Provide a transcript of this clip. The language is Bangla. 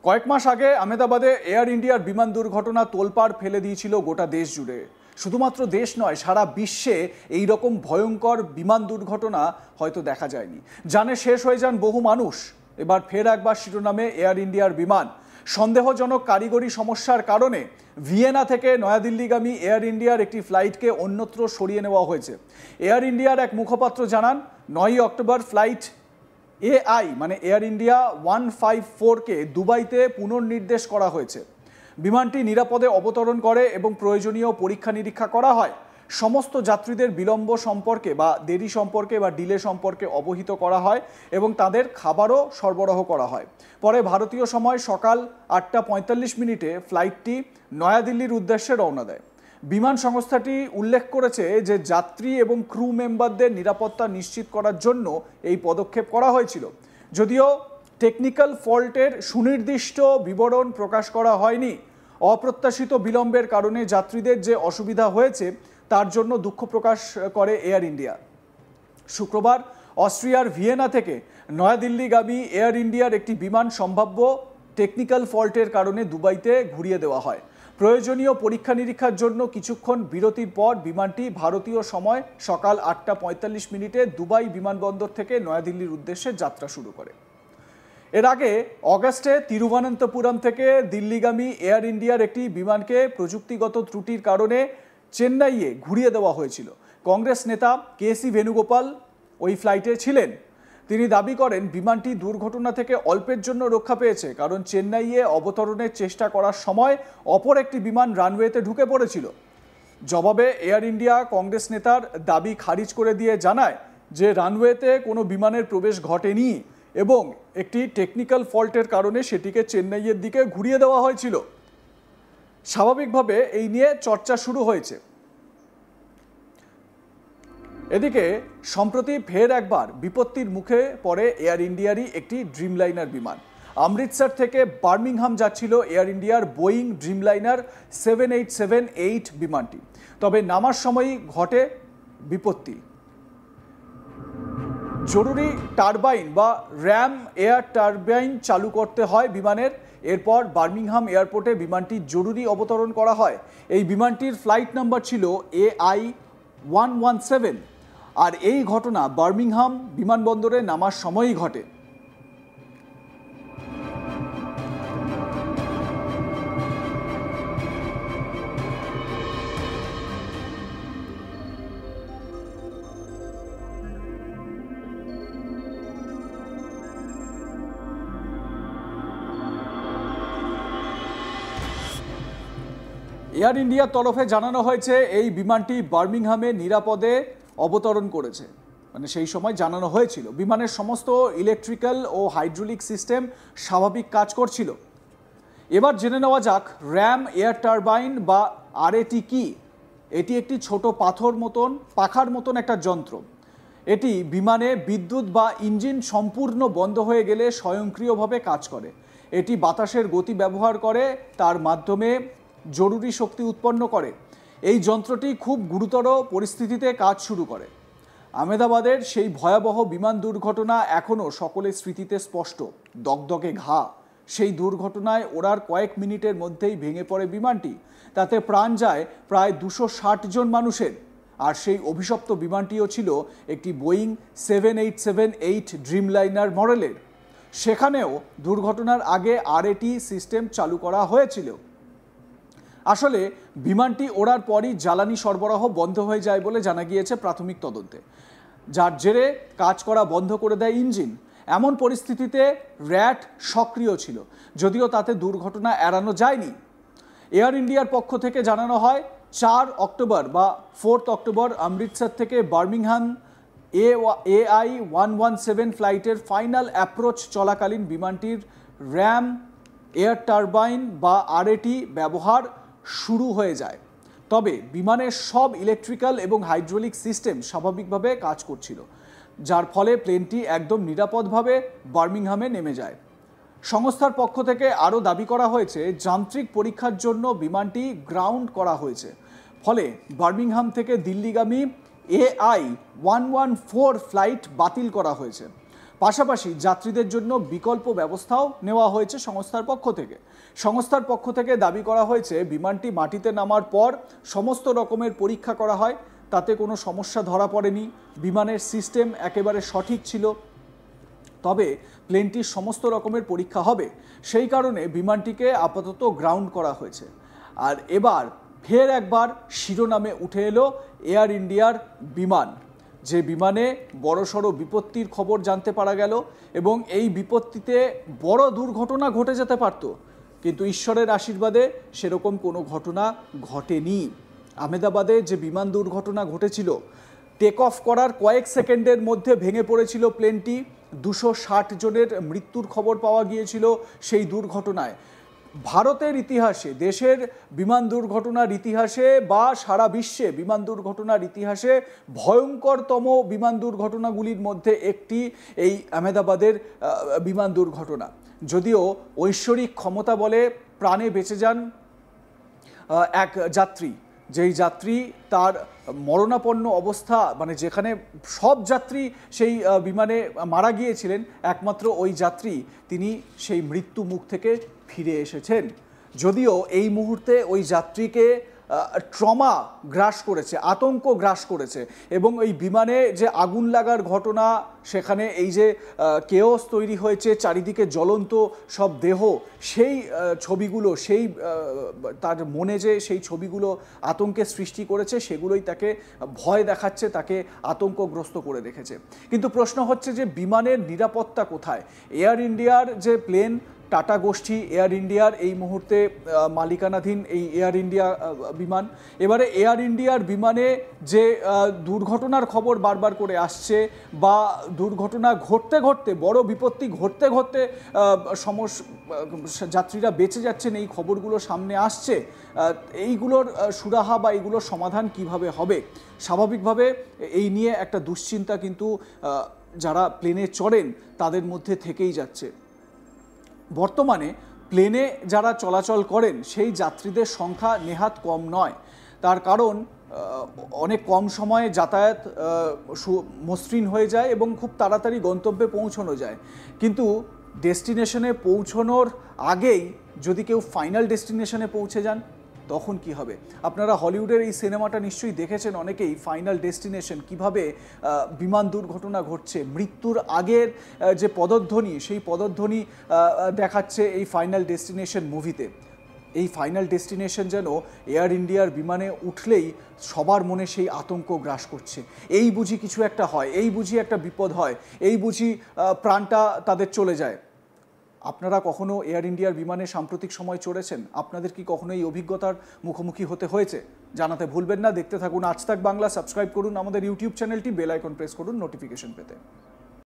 কয়েক মাস আগে আহমেদাবাদে এয়ার ইন্ডিয়ার বিমান দুর্ঘটনা তোলপাড় ফেলে দিয়েছিল গোটা দেশ জুড়ে। শুধুমাত্র দেশ নয়, সারা বিশ্বে এই রকম ভয়ঙ্কর বিমান দুর্ঘটনা হয়তো দেখা যায়নি। জানে শেষ হয়ে যান বহু মানুষ। এবার ফের একবার শিরোনামে এয়ার ইন্ডিয়ার বিমান। সন্দেহজনক কারিগরি সমস্যার কারণে ভিয়েনা থেকে নয়াদিল্লিগামী এয়ার ইন্ডিয়ার একটি ফ্লাইটকে অন্যত্র সরিয়ে নেওয়া হয়েছে। এয়ার ইন্ডিয়ার এক মুখপাত্র জানান, 9 অক্টোবর ফ্লাইট এআই মানে এয়ার ইন্ডিয়া 154কে দুবাইতে পুনর্নির্দেশ করা হয়েছে। বিমানটি নিরাপদে অবতরণ করে এবং প্রয়োজনীয় পরীক্ষা নিরীক্ষা করা হয়। সমস্ত যাত্রীদের বিলম্ব সম্পর্কে বা দেরি সম্পর্কে বা ডিলে সম্পর্কে অবহিত করা হয় এবং তাদের খাবারও সরবরাহ করা হয়। পরে ভারতীয় সময় সকাল 8:45 ফ্লাইটটি নয়াদিল্লির উদ্দেশ্যে রওনা দেয়। বিমান সংস্থাটি উল্লেখ করেছে যে যাত্রী এবং ক্রু মেম্বারদের নিরাপত্তা নিশ্চিত করার জন্য এই পদক্ষেপ করা হয়েছিল। যদিও টেকনিক্যাল ফল্টের সুনির্দিষ্ট বিবরণ প্রকাশ করা হয়নি। অপ্রত্যাশিত বিলম্বের কারণে যাত্রীদের যে অসুবিধা হয়েছে তার জন্য দুঃখ প্রকাশ করে এয়ার ইন্ডিয়া। শুক্রবার অস্ট্রিয়ার ভিয়েনা থেকে নয়াদিল্লিগামী এয়ার ইন্ডিয়ার একটি বিমান সম্ভাব্য টেকনিক্যাল ফল্টের কারণে দুবাইতে ঘুরিয়ে দেওয়া হয়। প্রয়োজনীয় পরীক্ষা নিরীক্ষার জন্য কিছুক্ষণ বিরতির পর বিমানটি ভারতীয় সময় সকাল 8:45 দুবাই বিমানবন্দর থেকে নয়াদিল্লির উদ্দেশ্যে যাত্রা শুরু করে। এর আগে অগাস্টে তিরুবনন্তপুরম থেকে দিল্লিগামী এয়ার ইন্ডিয়ার একটি বিমানকে প্রযুক্তিগত ত্রুটির কারণে চেন্নাইয়ে ঘুরিয়ে দেওয়া হয়েছিল। কংগ্রেস নেতা কেসি বেণুগোপাল ওই ফ্লাইটে ছিলেন। তিনি দাবি করেন বিমানটি দুর্ঘটনা থেকে অল্পের জন্য রক্ষা পেয়েছে, কারণ চেন্নাইয়ে অবতরণের চেষ্টা করার সময় অপর একটি বিমান রানওয়েতে ঢুকে পড়েছিল। জবাবে এয়ার ইন্ডিয়া কংগ্রেস নেতার দাবি খারিজ করে দিয়ে জানায় যে রানওয়েতে কোনো বিমানের প্রবেশ ঘটেনি এবং একটি টেকনিক্যাল ফল্টের কারণে সেটিকে চেন্নাইয়ের দিকে ঘুরিয়ে দেওয়া হয়েছিল। স্বাভাবিকভাবে এই নিয়ে চর্চা শুরু হয়েছে। এদিকে সম্প্রতি ফের একবার বিপত্তির মুখে পড়ে এয়ার ইন্ডিয়ারই একটি ড্রিমলাইনার বিমান। অমৃতসর থেকে বার্মিংহাম যাচ্ছিল এয়ার ইন্ডিয়ার বোয়িং ড্রিমলাইনার 7878 বিমানটি। তবে নামার সময়ই ঘটে বিপত্তি। জরুরি টারবাইন বা র্যাম এয়ার টারবাইন চালু করতে হয় বিমানের। এরপর বার্মিংহাম এয়ারপোর্টে বিমানটি জরুরি অবতরণ করা হয়। এই বিমানটির ফ্লাইট নাম্বার ছিল AI 117 আর এই ঘটনা বার্মিংহাম বিমানবন্দরে নামার সময়ই ঘটে। এয়ার ইন্ডিয়ার তরফে জানানো হয়েছে এই বিমানটি বার্মিংহামে নিরাপদে অবতরণ করেছে, মানে সেই সময় জানানো হয়েছিল বিমানের সমস্ত ইলেকট্রিক্যাল ও হাইড্রোলিক সিস্টেম স্বাভাবিক কাজ করছিল। এবার জেনে নেওয়া যাক র্যাম এয়ার টারবাইন বা RAT কি। এটি একটি ছোট পাখার মতন একটা যন্ত্র। এটি বিমানে বিদ্যুৎ বা ইঞ্জিন সম্পূর্ণ বন্ধ হয়ে গেলে স্বয়ংক্রিয়ভাবে কাজ করে। এটি বাতাসের গতি ব্যবহার করে তার মাধ্যমে জরুরি শক্তি উৎপন্ন করে। এই যন্ত্রটি খুব গুরুতর পরিস্থিতিতে কাজ শুরু করে। আহমেদাবাদের সেই ভয়াবহ বিমান দুর্ঘটনা এখনও সকলের স্মৃতিতে স্পষ্ট। দগদগে ঘা। সেই দুর্ঘটনায় ওড়ার কয়েক মিনিটের মধ্যেই ভেঙে পড়ে বিমানটি। তাতে প্রাণ যায় প্রায় 260 জন মানুষের। আর সেই অভিশপ্ত বিমানটিও ছিল একটি বোয়িং 7878 ড্রিমলাইনার মডেলের। সেখানেও দুর্ঘটনার আগে RAT সিস্টেম চালু করা হয়েছিল। আসলে বিমানটি ওড়ার পরই জ্বালানি সরবরাহ বন্ধ হয়ে যায় বলে জানা গিয়েছে প্রাথমিক তদন্তে, যার জেরে কাজ করা বন্ধ করে দেয় ইঞ্জিন। এমন পরিস্থিতিতে র্যাট সক্রিয় ছিল, যদিও তাতে দুর্ঘটনা এড়ানো যায়নি। এয়ার ইন্ডিয়ার পক্ষ থেকে জানানো হয় 4 অক্টোবর বা 4 অক্টোবর অমৃতসর থেকে বার্মিংহাম AI 117 ফ্লাইটের ফাইনাল অ্যাপ্রোচ চলাকালীন বিমানটির র্যাম এয়ার টারবাইন বা RAT ব্যবহার শুরু হয়ে যায়। তবে বিমানের সব ইলেকট্রিক্যাল এবং হাইড্রোলিক সিস্টেম স্বাভাবিকভাবে কাজ করছিল, যার ফলে প্লেনটি একদম নিরাপদভাবে বার্মিংহামে নেমে যায়। সংস্থার পক্ষ থেকে আরও দাবি করা হয়েছে যান্ত্রিক পরীক্ষার জন্য বিমানটি গ্রাউন্ড করা হয়েছে। ফলে বার্মিংহাম থেকে দিল্লিগামী AI 114 ফ্লাইট বাতিল করা হয়েছে। পাশাপাশি যাত্রীদের জন্য বিকল্প ব্যবস্থাও নেওয়া হয়েছে সংস্থার পক্ষ থেকে। সংস্থার পক্ষ থেকে দাবি করা হয়েছে বিমানটি মাটিতে নামার পর সমস্ত রকমের পরীক্ষা করা হয়, তাতে কোনো সমস্যা ধরা পড়েনি, বিমানের সিস্টেম একেবারে সঠিক ছিল। তবে প্লেনটির সমস্ত রকমের পরীক্ষা হবে, সেই কারণে বিমানটিকে আপাতত গ্রাউন্ড করা হয়েছে। আর এবার ফের একবার শিরোনামে উঠে এলো এয়ার ইন্ডিয়ার বিমান, যে বিমানে বড়সড় বিপত্তির খবর জানতে পারা গেল এবং এই বিপত্তিতে বড় দুর্ঘটনা ঘটে যেতে পারত, কিন্তু ঈশ্বরের আশীর্বাদে সেরকম কোনো ঘটনা ঘটেনি। আহমেদাবাদে যে বিমান দুর্ঘটনা ঘটেছিল, টেক অফ করার কয়েক সেকেন্ডের মধ্যে ভেঙে পড়েছিল প্লেনটি, 260 জনের মৃত্যুর খবর পাওয়া গিয়েছিল সেই দুর্ঘটনায়। ভারতের ইতিহাসে, দেশের বিমান দুর্ঘটনার ইতিহাসে বা সারা বিশ্বে বিমান দুর্ঘটনার ইতিহাসে ভয়ঙ্করতম বিমান দুর্ঘটনাগুলির মধ্যে একটি এই আহমেদাবাদের বিমান দুর্ঘটনা। যদিও ঐশ্বরিক ক্ষমতা বলে প্রাণে বেঁচে যান এক যাত্রী, যেই যাত্রী তার মরণাপন্ন অবস্থা, মানে যেখানে সব যাত্রী সেই বিমানে মারা গিয়েছিলেন, একমাত্র ওই যাত্রী তিনি সেই মৃত্যু মুখ থেকে ফিরে এসেছেন। যদিও এই মুহূর্তে ওই যাত্রীকে ট্রমা গ্রাস করেছে, আতঙ্ক গ্রাস করেছে, এবং এই বিমানে যে আগুন লাগার ঘটনা, সেখানে এই যে কেওস তৈরি হয়েছে, চারিদিকে জ্বলন্ত সব দেহ, সেই ছবিগুলো, সেই তার মনে যে সেই ছবিগুলো আতঙ্কের সৃষ্টি করেছে, সেগুলোই তাকে ভয় দেখাচ্ছে, তাকে আতঙ্কগ্রস্ত করে রেখেছে। কিন্তু প্রশ্ন হচ্ছে যে বিমানের নিরাপত্তা কোথায়? এয়ার ইন্ডিয়ার যে প্লেন, টাটা গোষ্ঠী এয়ার ইন্ডিয়ার এই মুহূর্তে মালিকানাধীন এই এয়ার ইন্ডিয়া বিমান, এবারে এয়ার ইন্ডিয়ার বিমানে যে দুর্ঘটনার খবর বারবার করে আসছে, বা দুর্ঘটনা ঘটতে ঘটতে, বড় বিপত্তি ঘটতে ঘটতে যাত্রীরা বেঁচে যাচ্ছেন, এই খবরগুলো সামনে আসছে, এইগুলোর সুরাহা বা এইগুলোর সমাধান কিভাবে হবে? স্বাভাবিকভাবে এই নিয়ে একটা দুশ্চিন্তা কিন্তু যারা প্লেনে চড়েন তাদের মধ্যে থেকেই যাচ্ছে। বর্তমানে প্লেনে যারা চলাচল করেন সেই যাত্রীদের সংখ্যা নেহাত কম নয়, তার কারণ অনেক কম সময়ে যাতায়াত মসৃণ হয়ে যায় এবং খুব তাড়াতাড়ি গন্তব্যে পৌঁছানো যায়। কিন্তু ডেস্টিনেশনে পৌঁছানোর আগেই যদি কেউ ফাইনাল ডেস্টিনেশনে পৌঁছে যান, তখন কি হবে? আপনারা হলিউডের এই সিনেমাটা নিশ্চয়ই দেখেছেন অনেকেই, ফাইনাল ডেস্টিনেশন, কিভাবে বিমান দুর্ঘটনা ঘটছে, মৃত্যুর আগের যে পদধ্বনি, সেই পদধ্বনি দেখাচ্ছে এই ফাইনাল ডেস্টিনেশন মুভিতে। এই ফাইনাল ডেস্টিনেশন যেন এয়ার ইন্ডিয়ার বিমানে উঠলেই সবার মনে সেই আতঙ্ক গ্রাস করছে। এই বুঝি কিছু একটা হয়, এই বুঝি একটা বিপদ হয়, এই বুঝি প্রাণটা তাদের চলে যায়। আপনারা কখনো এয়ার ইন্ডিয়ার বিমানে সাম্প্রতিক সময় চড়েছেন? আপনাদের কি কখনো এই অভিজ্ঞতার মুখোমুখি হতে হয়েছে? জানাতে ভুলবেন না। দেখতে থাকুন আজ তাক বাংলা, সাবস্ক্রাইব করুন আমাদের ইউটিউব চ্যানেলটি, বেল আইকন প্রেস করুন নোটিফিকেশন পেতে।